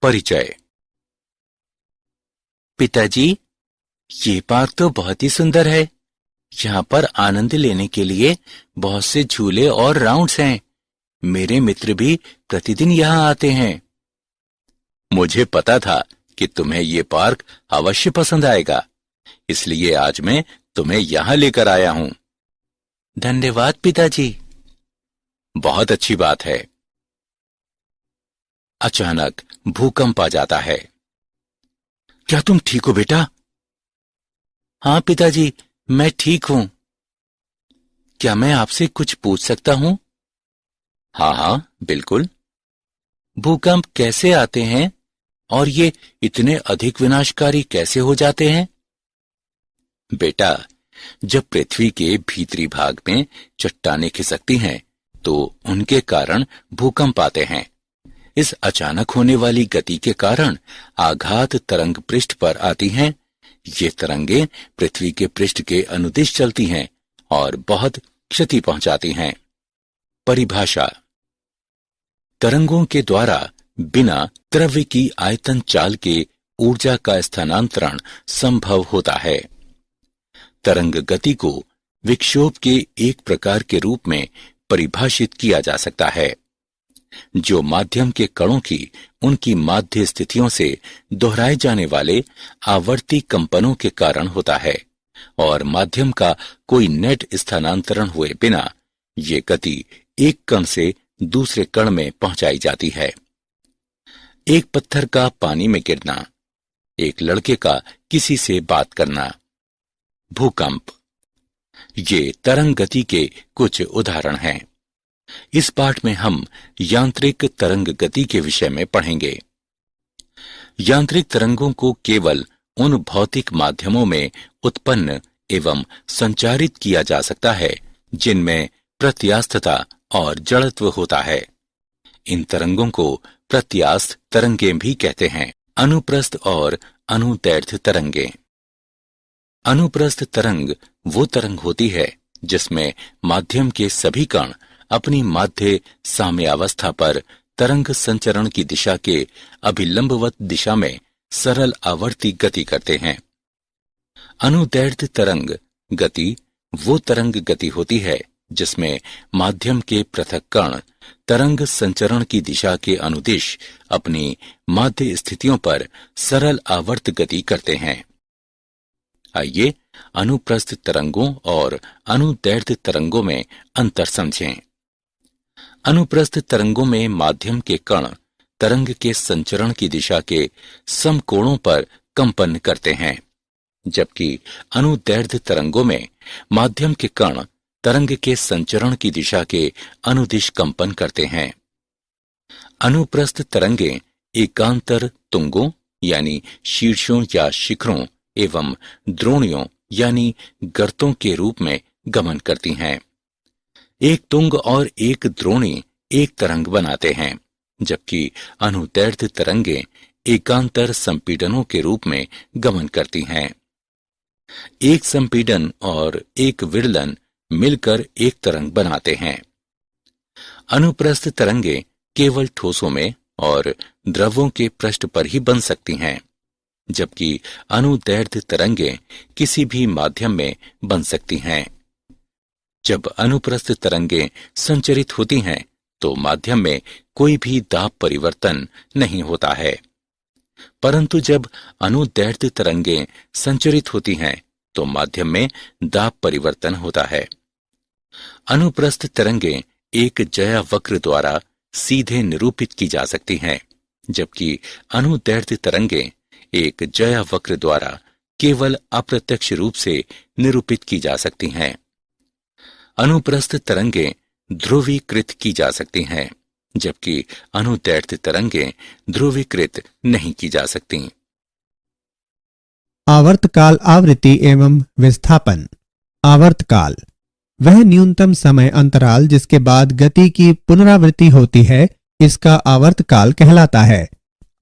परिचय। पिताजी, ये पार्क तो बहुत ही सुंदर है। यहाँ पर आनंद लेने के लिए बहुत से झूले और राउंड्स हैं। मेरे मित्र भी प्रतिदिन यहाँ आते हैं। मुझे पता था कि तुम्हें ये पार्क अवश्य पसंद आएगा, इसलिए आज मैं तुम्हें यहाँ लेकर आया हूँ। धन्यवाद पिताजी। बहुत अच्छी बात है। अचानक भूकंप आ जाता है। क्या तुम ठीक हो बेटा? हाँ पिताजी, मैं ठीक हूं। क्या मैं आपसे कुछ पूछ सकता हूं? हाँ हाँ, बिल्कुल। भूकंप कैसे आते हैं और ये इतने अधिक विनाशकारी कैसे हो जाते हैं? बेटा, जब पृथ्वी के भीतरी भाग में चट्टानें खिसकती हैं तो उनके कारण भूकंप आते हैं। इस अचानक होने वाली गति के कारण आघात तरंग पृष्ठ पर आती हैं। ये तरंगें पृथ्वी के पृष्ठ के अनुदिश चलती हैं और बहुत क्षति पहुंचाती हैं। परिभाषा। तरंगों के द्वारा बिना द्रव्य की आयतन चाल के ऊर्जा का स्थानांतरण संभव होता है। तरंग गति को विक्षोभ के एक प्रकार के रूप में परिभाषित किया जा सकता है, जो माध्यम के कणों की उनकी माध्य स्थितियों से दोहराए जाने वाले आवर्ती कंपनों के कारण होता है और माध्यम का कोई नेट स्थानांतरण हुए बिना ये गति एक कण से दूसरे कण में पहुंचाई जाती है। एक पत्थर का पानी में गिरना, एक लड़के का किसी से बात करना। भूकंप। ये तरंग गति के कुछ उदाहरण हैं। इस पाठ में हम यांत्रिक तरंग गति के विषय में पढ़ेंगे। यांत्रिक तरंगों को केवल उन भौतिक माध्यमों में उत्पन्न एवं संचारित किया जा सकता है जिनमें प्रत्यास्थता और जड़त्व होता है। इन तरंगों को प्रत्यास्थ तरंगें भी कहते हैं। अनुप्रस्थ और अनुदैर्ध्य तरंगें। अनुप्रस्थ तरंग वो तरंग होती है जिसमें माध्यम के सभी कण अपनी माध्य साम्यावस्था पर तरंग संचरण की दिशा के अभिलंबवत दिशा में सरल आवर्ती गति करते हैं। अनुदैर्ध्य तरंग गति वो तरंग गति होती है जिसमें माध्यम के पृथक कण तरंग संचरण की दिशा के अनुदिश अपनी माध्य स्थितियों पर सरल आवर्त गति करते हैं। आइए अनुप्रस्थ तरंगों और अनुदैर्ध्य तरंगों में अंतर समझें। अनुप्रस्थ तरंगों में माध्यम के कण तरंग के संचरण की दिशा के समकोणों पर कंपन करते हैं, जबकि अनुदैर्ध्य तरंगों में माध्यम के कण तरंग के संचरण की दिशा के अनुदिश कंपन करते हैं। अनुप्रस्थ तरंगें एकांतर तुंगों यानी शीर्षों या शिखरों एवं द्रोणियों यानी गर्तों के रूप में गमन करती हैं। एक तुंग और एक द्रोणी एक तरंग बनाते हैं, जबकि अनुदैर्ध्य तरंगें एकांतर संपीडनों के रूप में गमन करती हैं। एक संपीडन और एक विदलन मिलकर एक तरंग बनाते हैं। अनुप्रस्थ तरंगें केवल ठोसों में और द्रवों के पृष्ठ पर ही बन सकती हैं, जबकि अनुदैर्ध्य तरंगें किसी भी माध्यम में बन सकती हैं। जब अनुप्रस्थ तरंगें संचरित होती हैं तो माध्यम में कोई भी दाब परिवर्तन नहीं होता है, परंतु जब अनुदैर्ध्य तरंगें संचरित होती हैं तो माध्यम में दाब परिवर्तन होता है। अनुप्रस्थ तरंगें एक ज्या वक्र द्वारा सीधे निरूपित की जा सकती हैं, जबकि अनुदैर्ध्य तरंगें एक ज्या वक्र द्वारा केवल अप्रत्यक्ष रूप से निरूपित की जा सकती हैं। अनुप्रस्थ तरंगें ध्रुवीकृत की जा सकती हैं, जबकि अनुदैर्ध्य तरंगें ध्रुवीकृत नहीं की जा सकती। आवर्तकाल आवृत्ति एवं विस्थापन। आवर्तकाल वह न्यूनतम समय अंतराल जिसके बाद गति की पुनरावृत्ति होती है, इसका आवर्तकाल कहलाता है।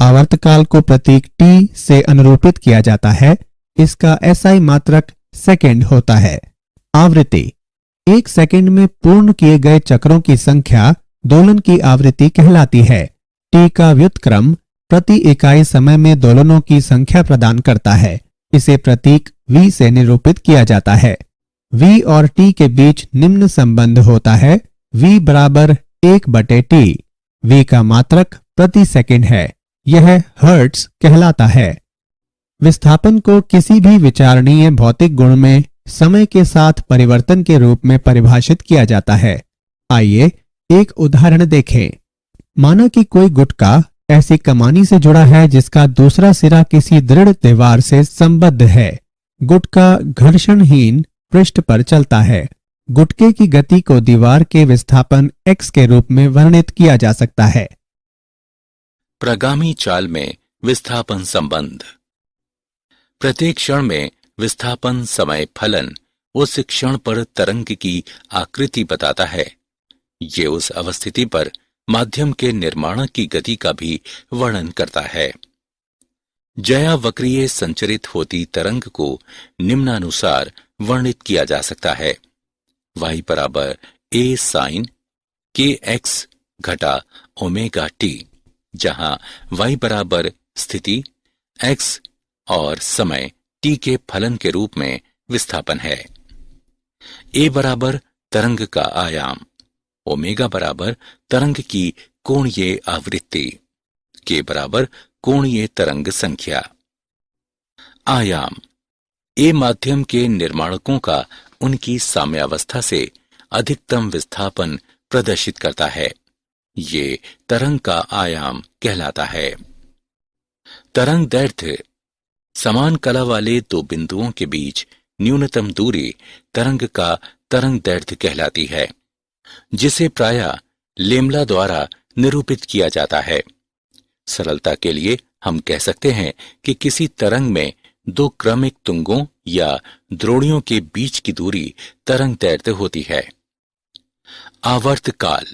आवर्तकाल को प्रतीक T से अनुरूपित किया जाता है। इसका SI मात्रक सेकंड होता है। आवृत्ति एक सेकंड में पूर्ण किए गए चक्रों की संख्या दोलन की आवृत्ति कहलाती है। T का व्युत्क्रम प्रति इकाई समय में दोलनों की संख्या प्रदान करता है। इसे प्रतीक v से निरूपित किया जाता है। v और t के बीच निम्न संबंध होता है। v बराबर 1/t। v का मात्रक प्रति सेकंड है। यह हर्ट्ज कहलाता है। विस्थापन को किसी भी विचारणीय भौतिक गुण में समय के साथ परिवर्तन के रूप में परिभाषित किया जाता है। आइए एक उदाहरण देखें। माना कि कोई गुटका ऐसी कमानी से जुड़ा है जिसका दूसरा सिरा किसी दृढ़ दीवार से संबद्ध है। गुटका घर्षणहीन पृष्ठ पर चलता है। गुटके की गति को दीवार के विस्थापन x के रूप में वर्णित किया जा सकता है। प्रगामी चाल में विस्थापन संबंध। प्रत्येक क्षण में विस्थापन समय फलन उस क्षण पर तरंग की आकृति बताता है। ये उस अवस्थिति पर माध्यम के निर्माण की गति का भी वर्णन करता है। ज्यावक्रीय संचरित होती तरंग को निम्नानुसार वर्णित किया जा सकता है। y बराबर a sin kx घटा ओमेगा t, जहां y बराबर स्थिति x और समय t के फलन के रूप में विस्थापन है। a बराबर तरंग का आयाम, ओमेगा बराबर तरंग की कोणीय आवृत्ति, k बराबर कोणीय तरंग संख्या। आयाम ए माध्यम के निर्माणकों का उनकी साम्यावस्था से अधिकतम विस्थापन प्रदर्शित करता है। ये तरंग का आयाम कहलाता है। तरंग दैर्घ्य समान कला वाले दो बिंदुओं के बीच न्यूनतम दूरी तरंग का तरंग दैर्घ्य कहलाती है, जिसे प्रायः लेम्ला द्वारा निरूपित किया जाता है। सरलता के लिए हम कह सकते हैं कि किसी तरंग में दो क्रमिक तुंगों या द्रोणियों के बीच की दूरी तरंग दैर्घ्य होती है। आवर्तकाल।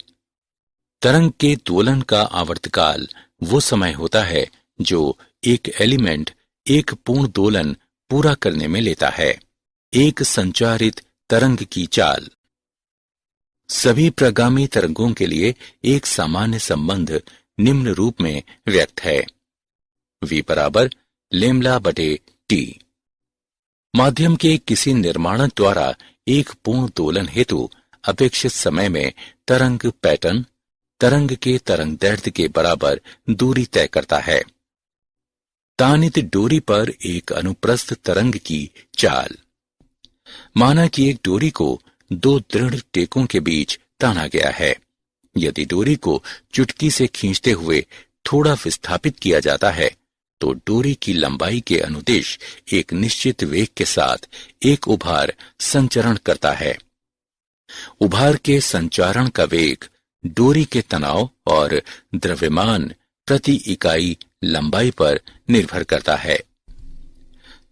तरंग के दोलन का आवर्तकाल वो समय होता है जो एक एलिमेंट एक पूर्ण दोलन पूरा करने में लेता है। एक संचारित तरंग की चाल। सभी प्रगामी तरंगों के लिए एक सामान्य संबंध निम्न रूप में व्यक्त है। v बराबर लेम्ला बटे t। माध्यम के किसी निर्माणक द्वारा एक पूर्ण दोलन हेतु अपेक्षित समय में तरंग पैटर्न तरंग के तरंग दैर्घ्य के बराबर दूरी तय करता है। तानित डोरी पर एक अनुप्रस्थ तरंग की चाल। माना कि एक डोरी को दो दृढ़ टेकों के बीच ताना गया है। यदि डोरी को चुटकी से खींचते हुए थोड़ा विस्थापित किया जाता है तो डोरी की लंबाई के अनुदिश एक निश्चित वेग के साथ एक उभार संचरण करता है। उभार के संचारण का वेग डोरी के तनाव और द्रव्यमान प्रति इकाई लंबाई पर निर्भर करता है।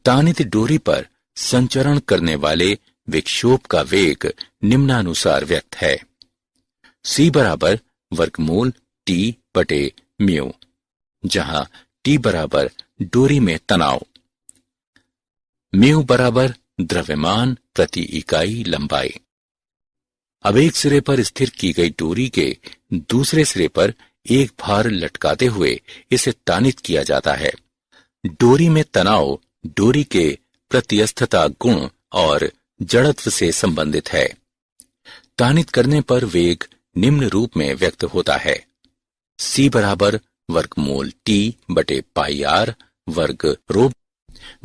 तानित डोरी पर संचरण करने वाले विक्षोभ का वेग निम्नानुसार व्यक्त है। c बराबर वर्गमूल t बटे म्यू, जहां t बराबर डोरी में तनाव, म्यू बराबर द्रव्यमान प्रति इकाई लंबाई। अब एक सिरे पर स्थिर की गई डोरी के दूसरे सिरे पर एक भार लटकाते हुए इसे तानित किया जाता है। डोरी में तनाव डोरी के प्रत्यस्थता गुण और जड़त्व से संबंधित है। तानित करने पर वेग निम्न रूप में व्यक्त होता है। c बराबर वर्गमूल t बटे पाई r वर्ग रो,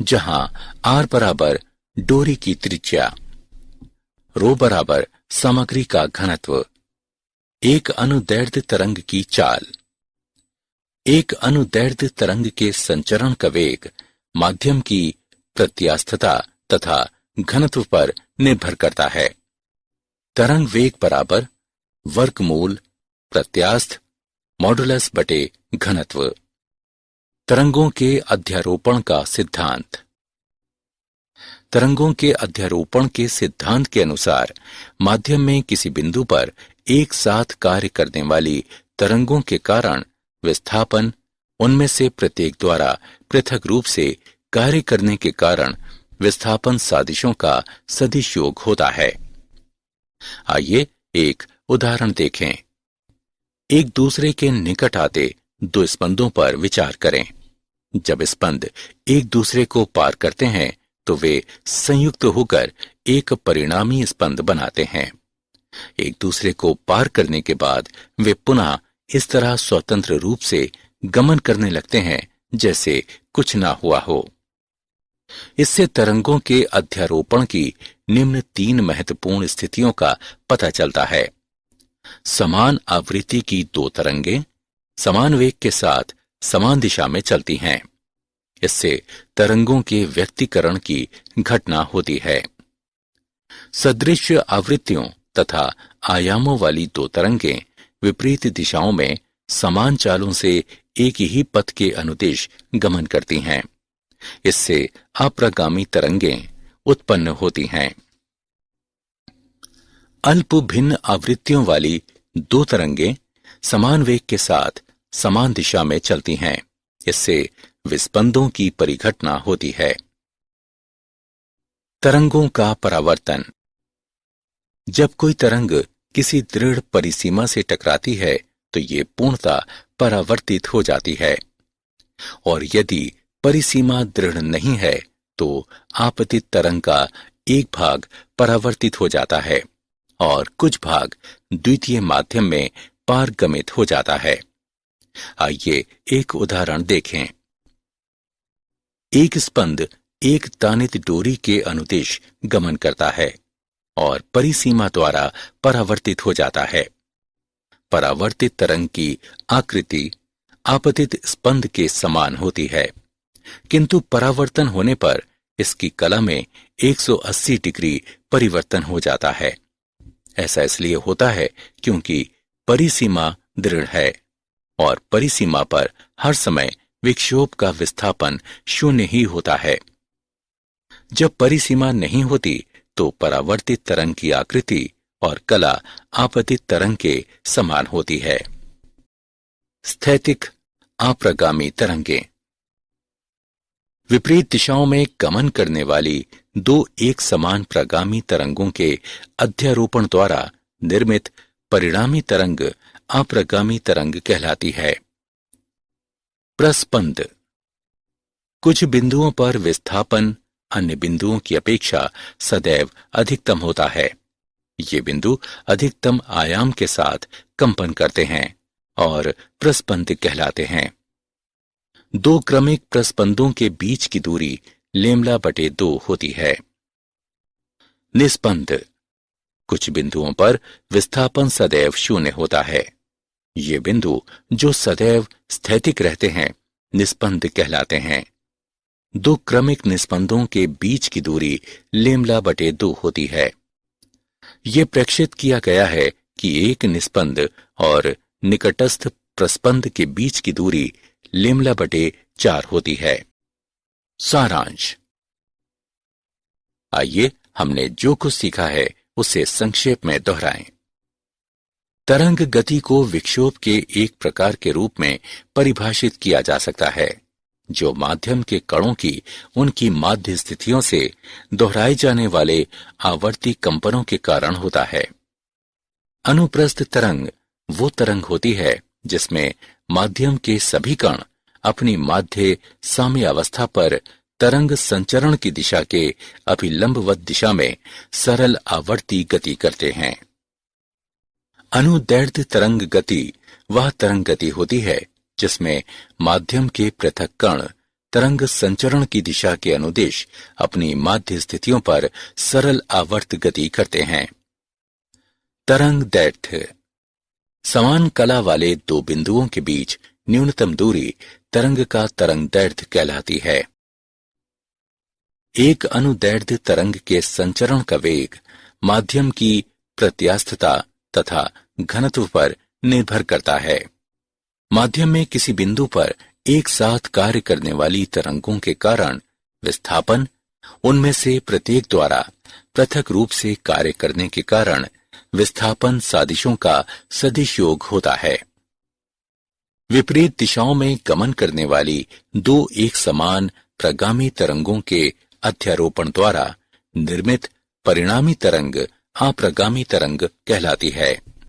जहां r बराबर डोरी की त्रिज्या, रो बराबर सामग्री का घनत्व। एक अनुदैर्घ्य तरंग की चाल। एक अनुदैर्घ्य तरंग के संचरण का वेग माध्यम की प्रत्यास्थता तथा घनत्व पर निर्भर करता है। तरंग वेग बराबर वर्गमूल प्रत्यास्थ मॉडुलस बटे घनत्व। तरंगों के अध्यारोपण का सिद्धांत। तरंगों के अध्यारोपण के सिद्धांत के अनुसार माध्यम में किसी बिंदु पर एक साथ कार्य करने वाली तरंगों के कारण विस्थापन उनमें से प्रत्येक द्वारा पृथक रूप से कार्य करने के कारण विस्थापन सादिशों का सदिश योग होता है। आइए एक उदाहरण देखें। एक दूसरे के निकट आते दो स्पंदों पर विचार करें। जब स्पंद एक दूसरे को पार करते हैं तो वे संयुक्त होकर एक परिणामी स्पंद बनाते हैं। एक दूसरे को पार करने के बाद वे पुनः इस तरह स्वतंत्र रूप से गमन करने लगते हैं जैसे कुछ ना हुआ हो। इससे तरंगों के अध्यारोपण की निम्न 3 महत्वपूर्ण स्थितियों का पता चलता है। समान आवृत्ति की 2 तरंगें समान वेग के साथ समान दिशा में चलती हैं। इससे तरंगों के व्यक्तीकरण की घटना होती है। सदृश आवृत्तियों तथा आयामों वाली 2 तरंगें विपरीत दिशाओं में समान चालों से एक ही पथ के अनुदिश गमन करती हैं। इससे अप्रगामी तरंगें उत्पन्न होती हैं। अल्प भिन्न आवृत्तियों वाली 2 तरंगें समान वेग के साथ समान दिशा में चलती हैं। इससे विस्पंदों की परिघटना होती है। तरंगों का परावर्तन। जब कोई तरंग किसी दृढ़ परिसीमा से टकराती है तो ये पूर्णतः परावर्तित हो जाती है, और यदि परिसीमा दृढ़ नहीं है तो आपतित तरंग का एक भाग परावर्तित हो जाता है और कुछ भाग द्वितीय माध्यम में पारगमित हो जाता है। आइए एक उदाहरण देखें। एक स्पंद एक तानित डोरी के अनुदिश गमन करता है और परिसीमा द्वारा परावर्तित हो जाता है। परावर्तित तरंग की आकृति आपतित स्पंद के समान होती है, किंतु परावर्तन होने पर इसकी कला में 180 डिग्री परिवर्तन हो जाता है। ऐसा इसलिए होता है क्योंकि परिसीमा दृढ़ है और परिसीमा पर हर समय विक्षोभ का विस्थापन शून्य ही होता है। जब परिसीमा नहीं होती तो परावर्तित तरंग की आकृति और कला आपतित तरंग के समान होती है। स्थैतिक अप्रगामी तरंगें। विपरीत दिशाओं में गमन करने वाली 2 एक समान प्रगामी तरंगों के अध्यारोपण द्वारा निर्मित परिणामी तरंग अप्रगामी तरंग कहलाती है। प्रस्पंद। कुछ बिंदुओं पर विस्थापन अन्य बिंदुओं की अपेक्षा सदैव अधिकतम होता है। ये बिंदु अधिकतम आयाम के साथ कंपन करते हैं और प्रस्पंद कहलाते हैं। 2 क्रमिक प्रस्पंदों के बीच की दूरी λ/2 होती है। निस्पंद। कुछ बिंदुओं पर विस्थापन सदैव शून्य होता है। ये बिंदु जो सदैव स्थैतिक रहते हैं निस्पंद कहलाते हैं। 2 क्रमिक निस्पंदों के बीच की दूरी λ/2 होती है। ये प्रेक्षित किया गया है कि एक निस्पंद और निकटस्थ प्रस्पंद के बीच की दूरी λ/4 होती है। सारांश। आइए हमने जो कुछ सीखा है उसे संक्षेप में दोहराएं। तरंग गति को विक्षोभ के एक प्रकार के रूप में परिभाषित किया जा सकता है जो माध्यम के कणों की उनकी माध्य स्थितियों से दोहराए जाने वाले आवर्ती कंपनों के कारण होता है। अनुप्रस्थ तरंग वो तरंग होती है जिसमें माध्यम के सभी कण अपनी माध्य साम्यावस्था पर तरंग संचरण की दिशा के अभिलंबवत दिशा में सरल आवर्ती गति करते हैं। अनुदैर्ध्य तरंग गति वह तरंग गति होती है जिसमें माध्यम के पृथक कण तरंग संचरण की दिशा के अनुदिश अपनी माध्य स्थितियों पर सरल आवर्त गति करते हैं। तरंग दैर्ध्य। समान कला वाले 2 बिंदुओं के बीच न्यूनतम दूरी तरंग का तरंग दैर्ध्य कहलाती है। एक अनुदैर्ध्य तरंग के संचरण का वेग माध्यम की प्रत्यास्थता तथा घनत्व पर निर्भर करता है। माध्यम में किसी बिंदु पर एक साथ कार्य करने वाली तरंगों के कारण विस्थापन उनमें से प्रत्येक द्वारा पृथक रूप से कार्य करने के कारण विस्थापन सादिशों का सदिश योग होता है। विपरीत दिशाओं में गमन करने वाली 2 एक समान प्रगामी तरंगों के अध्यारोपण द्वारा निर्मित परिणामी तरंग अप्रगामी तरंग कहलाती है।